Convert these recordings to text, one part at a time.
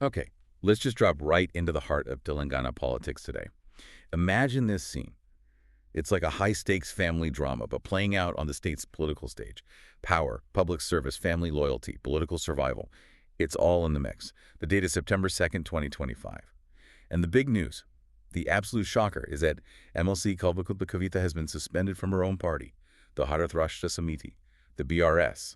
Okay, let's just drop right into the heart of Telangana politics today. Imagine this scene. It's like a high-stakes family drama, but playing out on the state's political stage. Power, public service, family loyalty, political survival. It's all in the mix. The date is September 2nd, 2025. And the big news, the absolute shocker, is that MLC Kalvakuntla Kavitha has been suspended from her own party, the Bharat Rashtra Samithi, the BRS.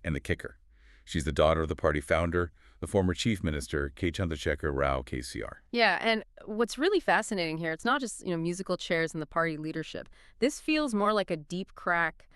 And the kicker, she's the daughter of the party founder, the former chief minister, K Chandrashekar Rao, KCR. Yeah, and what's really fascinating here, it's not just, musical chairs in the party leadership. This feels more like a deep crack,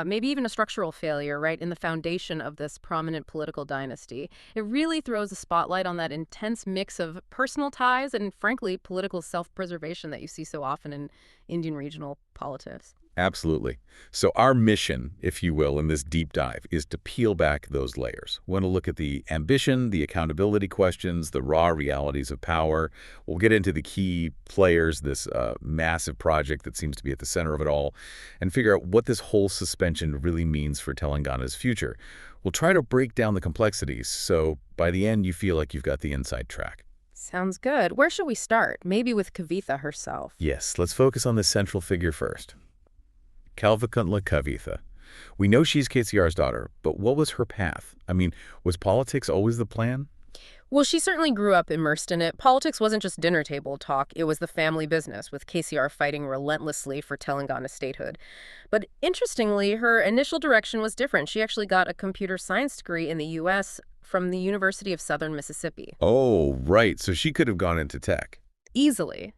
maybe even a structural failure, right, in the foundation of this prominent political dynasty. It really throws a spotlight on that intense mix of personal ties and, frankly, political self-preservation that you see so often in Indian regional politics. Absolutely. So our mission, if you will, in this deep dive is to peel back those layers. We want to look at the ambition, the accountability questions, the raw realities of power. We'll get into the key players, this massive project that seems to be at the center of it all, and figure out what this whole suspension really means for Telangana's future. We'll try to break down the complexities, so by the end you feel like you've got the inside track. Sounds good. Where should we start? Maybe with Kavitha herself. Yes, let's focus on this central figure first. Kalvakuntla Kavitha. We know she's KCR's daughter, but what was her path? I mean, was politics always the plan? Well, she certainly grew up immersed in it. Politics wasn't just dinner table talk, it was the family business, with KCR fighting relentlessly for Telangana statehood. But interestingly, her initial direction was different. She actually got a computer science degree in the U.S. from the University of Southern Mississippi. Oh, right. So she could have gone into tech. Easily.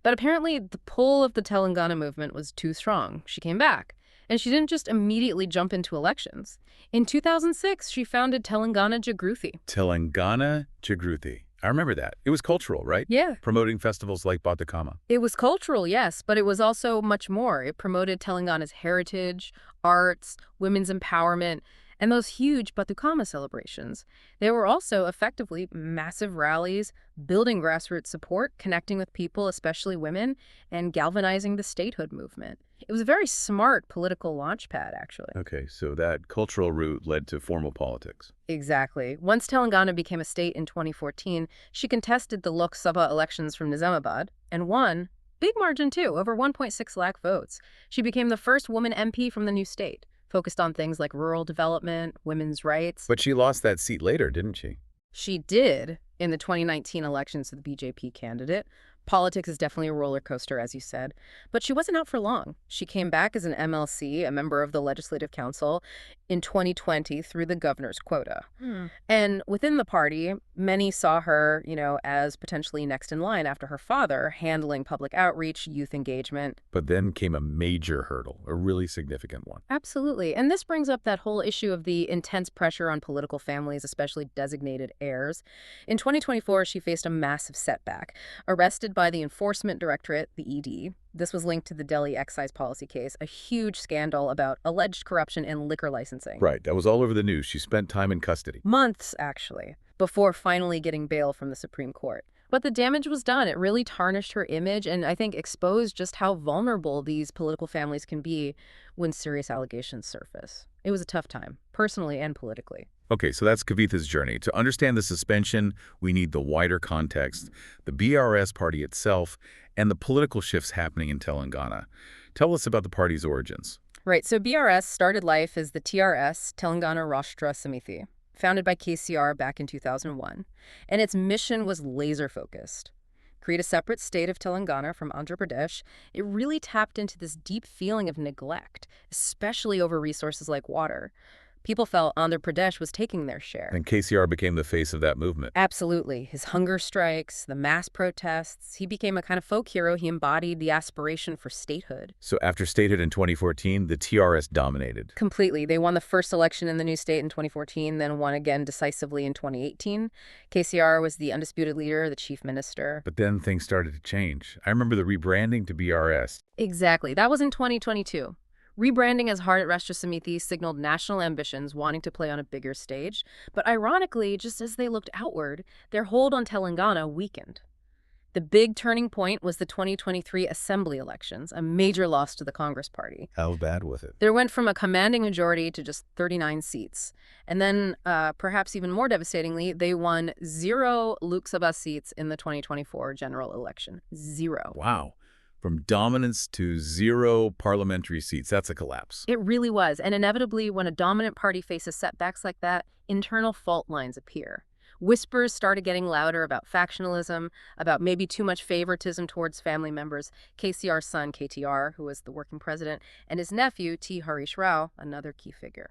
But apparently, the pull of the Telangana movement was too strong. She came back. And she didn't just immediately jump into elections. In 2006, she founded Telangana Jagruthi. Telangana Jagruthi. I remember that. It was cultural, right? Yeah. Promoting festivals like Batukama. It was cultural, yes, but it was also much more. It promoted Telangana's heritage, arts, women's empowerment, and those huge Batukama celebrations. They were also effectively massive rallies, building grassroots support, connecting with people, especially women, and galvanizing the statehood movement. It was a very smart political launchpad, actually. Okay, so that cultural route led to formal politics. Exactly. Once Telangana became a state in 2014, she contested the Lok Sabha elections from Nizamabad and won. Big margin, too, over 1.6 lakh votes. She became the first woman MP from the new state, focused on things like rural development, women's rights. But she lost that seat later, didn't she? She did in the 2019 elections to the BJP candidate. Politics is definitely a roller coaster, as you said. But she wasn't out for long. She came back as an MLC, a member of the Legislative Council, in 2020 through the governor's quota. And within the party, many saw her, as potentially next in line after her father, handling public outreach, youth engagement. But then came a major hurdle, a really significant one. Absolutely. And this brings up that whole issue of the intense pressure on political families, especially designated heirs. In 2024, she faced a massive setback. Arrested by the Enforcement Directorate, the ED. This was linked to the Delhi excise policy case, a huge scandal about alleged corruption in liquor licensing. Right, that was all over the news. She spent time in custody. Months, actually, before finally getting bail from the Supreme Court. But the damage was done. It really tarnished her image and I think exposed just how vulnerable these political families can be when serious allegations surface. It was a tough time, personally and politically. Okay, so that's Kavitha's journey. To understand the suspension, we need the wider context, the BRS party itself, and the political shifts happening in Telangana. Tell us about the party's origins. Right, so BRS started life as the TRS, Telangana Rashtra Samithi, founded by KCR back in 2001. And its mission was laser-focused. Create a separate state of Telangana from Andhra Pradesh. It really tapped into this deep feeling of neglect, especially over resources like water. People felt Andhra Pradesh was taking their share. And KCR became the face of that movement. Absolutely. His hunger strikes, the mass protests, he became a kind of folk hero. He embodied the aspiration for statehood. So after statehood in 2014, the TRS dominated. Completely. They won the first election in the new state in 2014, then won again decisively in 2018. KCR was the undisputed leader, the chief minister. But then things started to change. I remember the rebranding to BRS. Exactly. That was in 2022. Rebranding as Bharat Rashtra Samithi signaled national ambitions wanting to play on a bigger stage, but ironically, just as they looked outward, their hold on Telangana weakened. The big turning point was the 2023 Assembly elections, a major loss to the Congress Party. How bad was it? There went from a commanding majority to just 39 seats. And then, perhaps even more devastatingly, they won 0 Lok Sabha seats in the 2024 general election. 0. Wow. From dominance to 0 parliamentary seats. That's a collapse. It really was. And inevitably, when a dominant party faces setbacks like that, internal fault lines appear. Whispers started getting louder about factionalism, about maybe too much favoritism towards family members. KCR's son, KTR, who was the working president, and his nephew, T. Harish Rao, another key figure.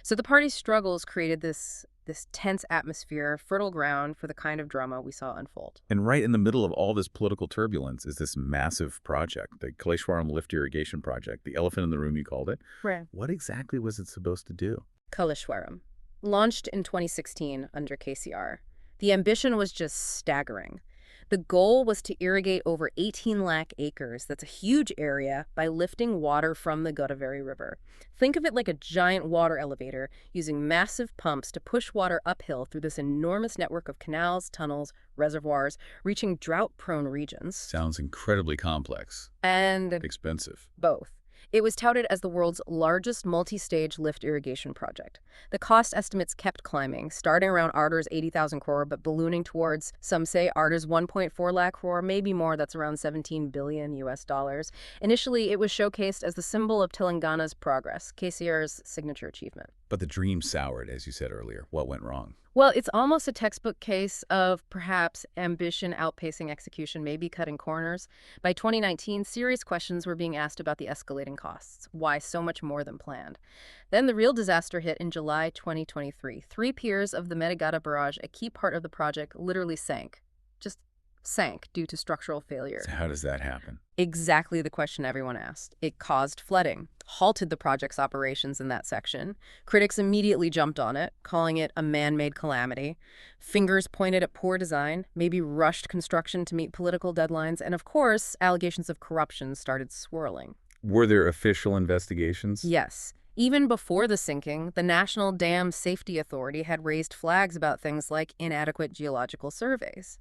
So the party's struggles created this tense atmosphere, fertile ground for the kind of drama we saw unfold. And right in the middle of all this political turbulence is this massive project, the Kaleshwaram Lift Irrigation Project, the elephant in the room, you called it. Right. What exactly was it supposed to do? Kaleshwaram. Launched in 2016 under KCR. The ambition was just staggering. The goal was to irrigate over 18 lakh acres, that's a huge area, by lifting water from the Godavari River. Think of it like a giant water elevator, using massive pumps to push water uphill through this enormous network of canals, tunnels, reservoirs, reaching drought-prone regions. Sounds incredibly complex. And expensive. both. It was touted as the world's largest multi-stage lift irrigation project. The cost estimates kept climbing, starting around Ardur's 80,000 crore, but ballooning towards, some say, Ardur's 1.4 lakh crore, maybe more, that's around 17 billion US dollars. Initially, it was showcased as the symbol of Telangana's progress, KCR's signature achievement. But the dream soured, as you said earlier. What went wrong? Well, it's almost a textbook case of perhaps ambition outpacing execution, maybe cutting corners. By 2019, serious questions were being asked about the escalating costs. Why so much more than planned? Then the real disaster hit in July 2023. 3 piers of the Medigata barrage, a key part of the project, literally sank. Just sank due to structural failure. So how does that happen? Exactly the question everyone asked. It caused flooding, halted the project's operations in that section. Critics immediately jumped on it, calling it a man-made calamity. Fingers pointed at poor design, maybe rushed construction to meet political deadlines, and of course, allegations of corruption started swirling. Were there official investigations? Yes. Even before the sinking, the National Dam Safety Authority had raised flags about things like inadequate geological surveys.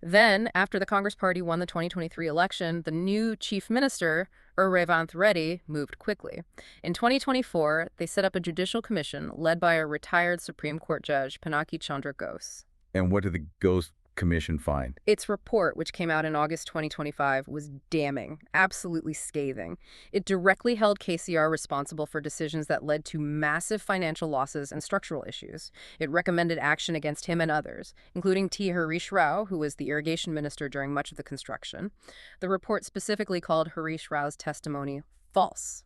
Then, after the Congress Party won the 2023 election, the new chief minister, Revanth Reddy, moved quickly. In 2024, they set up a judicial commission led by a retired Supreme Court judge, Pinaki Chandra Ghosh. And what did the Ghosh Commission find? Its report, which came out in August 2025, was damning, absolutely scathing. It directly held KCR responsible for decisions that led to massive financial losses and structural issues. It recommended action against him and others, including T. Harish Rao, who was the irrigation minister during much of the construction. The report specifically called Harish Rao's testimony false.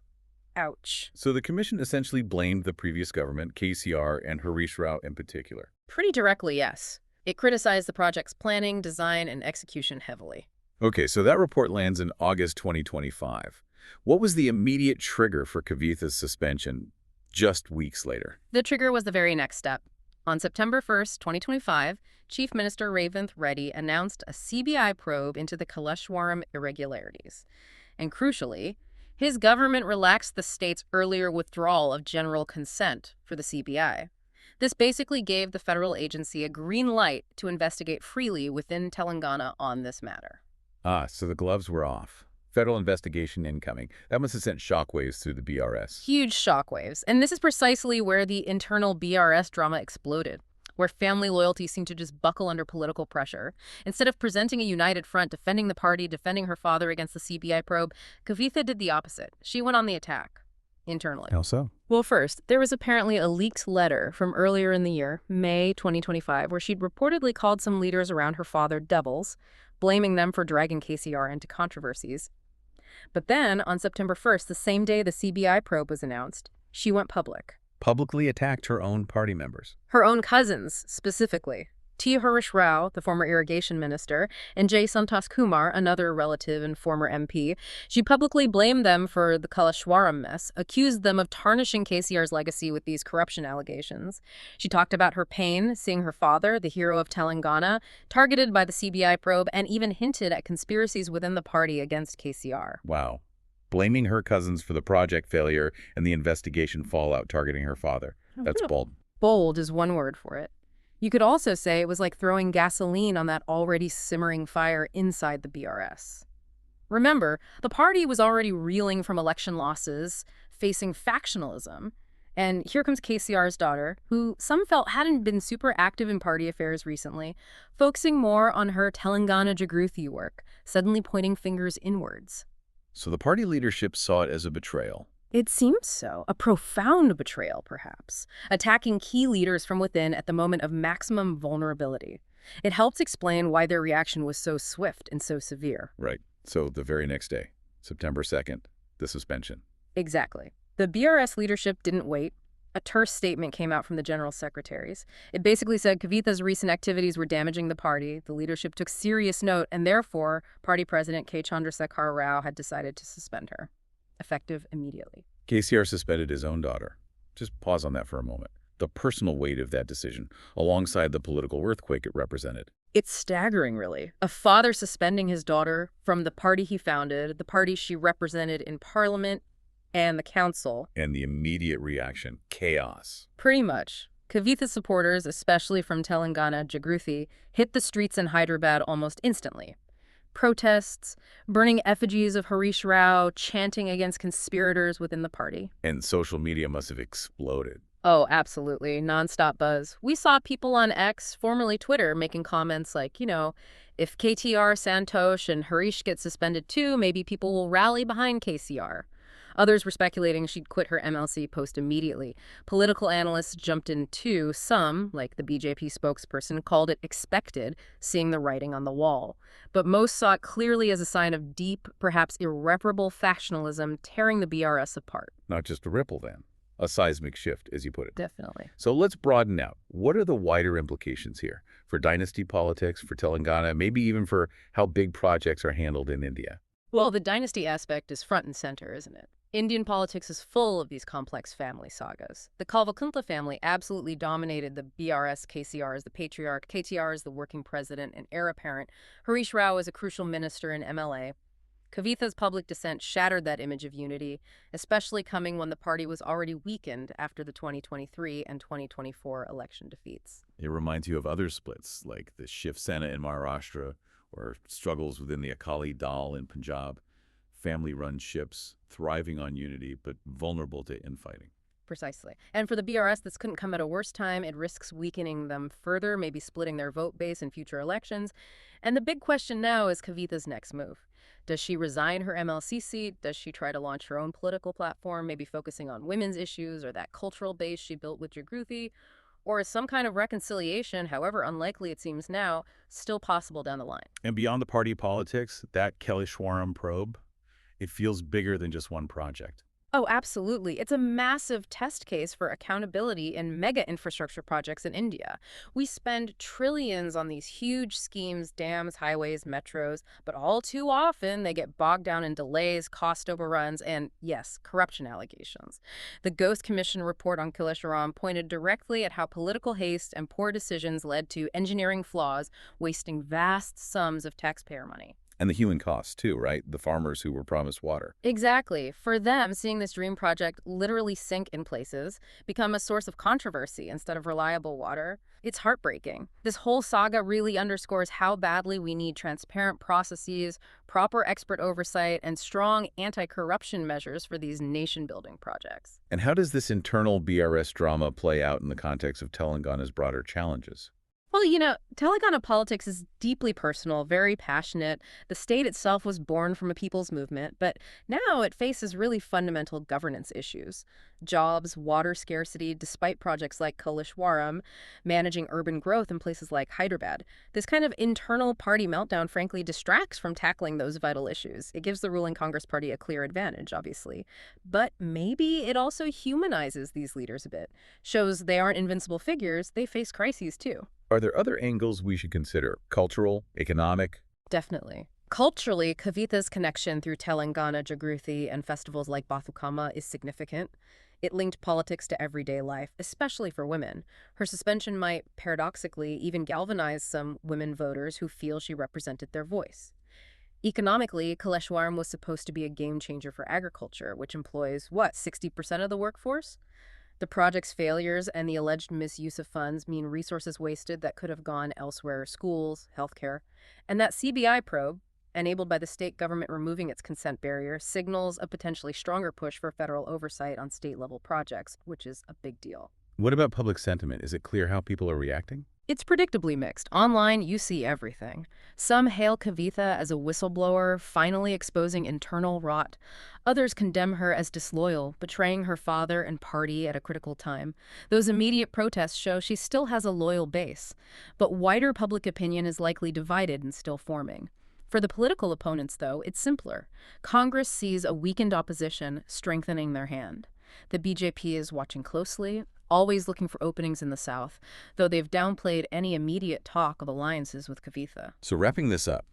Ouch. So the commission essentially blamed the previous government, KCR, and Harish Rao in particular. Pretty directly, yes. It criticized the project's planning, design, and execution heavily. Okay, so that report lands in August 2025. What was the immediate trigger for Kavitha's suspension just weeks later? The trigger was the very next step. On September 1st, 2025, Chief Minister Revanth Reddy announced a CBI probe into the Kaleshwaram irregularities. And crucially, his government relaxed the state's earlier withdrawal of general consent for the CBI. This basically gave the federal agency a green light to investigate freely within Telangana on this matter. So the gloves were off. Federal investigation incoming. That must have sent shockwaves through the BRS. Huge shockwaves. And this is precisely where the internal BRS drama exploded, where family loyalty seemed to just buckle under political pressure. Instead of presenting a united front, defending the party, defending her father against the CBI probe, Kavitha did the opposite. She went on the attack. Internally. How so? Well, first, there was apparently a leaked letter from earlier in the year, May 2025, where she'd reportedly called some leaders around her father devils, blaming them for dragging KCR into controversies. But then, on September 1st, the same day the CBI probe was announced, she went public. Publicly attacked her own party members. Her own cousins, specifically. T. Harish Rao, the former irrigation minister, and J. Santosh Kumar, another relative and former MP. She publicly blamed them for the Kaleshwaram mess, accused them of tarnishing KCR's legacy with these corruption allegations. She talked about her pain seeing her father, the hero of Telangana, targeted by the CBI probe, and even hinted at conspiracies within the party against KCR. Wow. Blaming her cousins for the project failure and the investigation fallout targeting her father. That's bold. Bold is one word for it. You could also say it was like throwing gasoline on that already simmering fire inside the BRS. Remember, the party was already reeling from election losses, facing factionalism. And here comes KCR's daughter, who some felt hadn't been super active in party affairs recently, focusing more on her Telangana Jagruthi work, suddenly pointing fingers inwards. So the party leadership saw it as a betrayal. It seems so. A profound betrayal, perhaps. Attacking key leaders from within at the moment of maximum vulnerability. It helps explain why their reaction was so swift and so severe. Right. So the very next day, September 2nd, the suspension. Exactly. The BRS leadership didn't wait. A terse statement came out from the general secretaries. It basically said Kavitha's recent activities were damaging the party. The leadership took serious note, and therefore, party president K Chandrashekar Rao had decided to suspend her, effective immediately. KCR suspended his own daughter. Just pause on that for a moment. The personal weight of that decision, alongside the political earthquake it represented. It's staggering, really. A father suspending his daughter from the party he founded, the party she represented in parliament and the council. And the immediate reaction, chaos. Pretty much. Kavitha supporters, especially from Telangana Jagruthi, hit the streets in Hyderabad almost instantly. Protests, burning effigies of Harish Rao, chanting against conspirators within the party. And social media must have exploded. Oh, absolutely. Nonstop buzz. We saw people on X, formerly Twitter, making comments like, if KTR, Santosh, and Harish get suspended too, maybe people will rally behind KCR. Others were speculating she'd quit her MLC post immediately. Political analysts jumped in too. Some, like the BJP spokesperson, called it expected, seeing the writing on the wall. But most saw it clearly as a sign of deep, perhaps irreparable factionalism tearing the BRS apart. Not just a ripple, then. A seismic shift, as you put it. Definitely. So let's broaden out. What are the wider implications here for dynasty politics, for Telangana, maybe even for how big projects are handled in India? Well, the dynasty aspect is front and center, isn't it? Indian politics is full of these complex family sagas. The Kalvakuntla family absolutely dominated the BRS. KCR as the patriarch, KTR as the working president and heir apparent, Harish Rao as a crucial minister in MLA. Kavitha's public dissent shattered that image of unity, especially coming when the party was already weakened after the 2023 and 2024 election defeats. It reminds you of other splits, like the Shiv Sena in Maharashtra, or struggles within the Akali Dal in Punjab. Family-run ships, thriving on unity, but vulnerable to infighting. Precisely. And for the BRS, this couldn't come at a worse time. It risks weakening them further, maybe splitting their vote base in future elections. And the big question now is Kavitha's next move. Does she resign her MLC seat? Does she try to launch her own political platform, maybe focusing on women's issues or that cultural base she built with Jagruthi? Or is some kind of reconciliation, however unlikely it seems now, still possible down the line? And beyond the party politics, that Kaleshwaram probe, it feels bigger than just one project. Oh, absolutely. It's a massive test case for accountability in mega infrastructure projects in India. We spend trillions on these huge schemes, dams, highways, metros, but all too often they get bogged down in delays, cost overruns, and, yes, corruption allegations. The Ghost Commission report on Kaleshwaram pointed directly at how political haste and poor decisions led to engineering flaws, wasting vast sums of taxpayer money. And the human costs, too, right? The farmers who were promised water. Exactly. For them, seeing this dream project literally sink in places, become a source of controversy instead of reliable water, it's heartbreaking. This whole saga really underscores how badly we need transparent processes, proper expert oversight, and strong anti-corruption measures for these nation-building projects. And how does this internal BRS drama play out in the context of Telangana's broader challenges? Well, Telangana politics is deeply personal, very passionate. The state itself was born from a people's movement, but now it faces really fundamental governance issues. Jobs, water scarcity, despite projects like Kaleshwaram, managing urban growth in places like Hyderabad. This kind of internal party meltdown, frankly, distracts from tackling those vital issues. It gives the ruling Congress party a clear advantage, obviously. But maybe it also humanizes these leaders a bit, shows they aren't invincible figures, they face crises too. Are there other angles we should consider? Cultural, economic? Definitely. Culturally, Kavitha's connection through Telangana Jagruthi and festivals like Bathukama is significant. It linked politics to everyday life, especially for women. Her suspension might, paradoxically, even galvanize some women voters who feel she represented their voice. Economically, Kaleshwaram was supposed to be a game changer for agriculture, which employs, 60% of the workforce? The project's failures and the alleged misuse of funds mean resources wasted that could have gone elsewhere: schools, healthcare. And that CBI probe, enabled by the state government removing its consent barrier, signals a potentially stronger push for federal oversight on state-level projects, which is a big deal. What about public sentiment? Is it clear how people are reacting? It's predictably mixed. Online, you see everything. Some hail Kavitha as a whistleblower, finally exposing internal rot. Others condemn her as disloyal, betraying her father and party at a critical time. Those immediate protests show she still has a loyal base. But wider public opinion is likely divided and still forming. For the political opponents, though, it's simpler. Congress sees a weakened opposition strengthening their hand. The BJP is watching closely, always looking for openings in the South, though they've downplayed any immediate talk of alliances with Kavitha. So wrapping this up,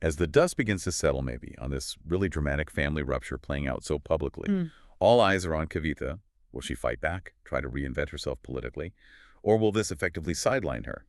as the dust begins to settle maybe on this really dramatic family rupture playing out so publicly, all eyes are on Kavitha. Will she fight back, try to reinvent herself politically, or will this effectively sideline her?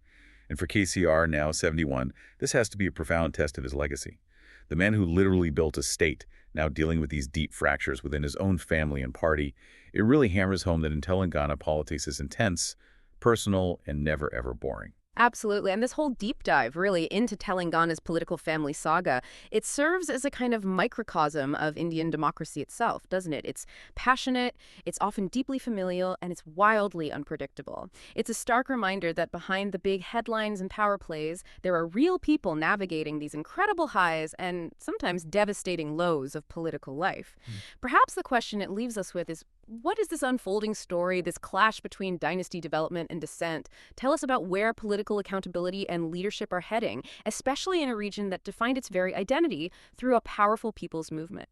And for KCR, now 71, this has to be a profound test of his legacy. The man who literally built a state, now dealing with these deep fractures within his own family and party, it really hammers home that in Telangana, politics is intense, personal, and never ever boring. Absolutely. And this whole deep dive, really, into Telangana's political family saga, it serves as a kind of microcosm of Indian democracy itself, doesn't it? It's passionate, it's often deeply familial, and it's wildly unpredictable. It's a stark reminder that behind the big headlines and power plays, there are real people navigating these incredible highs and sometimes devastating lows of political life. Perhaps the question it leaves us with is, what is this unfolding story, this clash between dynasty development and dissent, tell us about where political accountability and leadership are heading, especially in a region that defined its very identity through a powerful people's movement?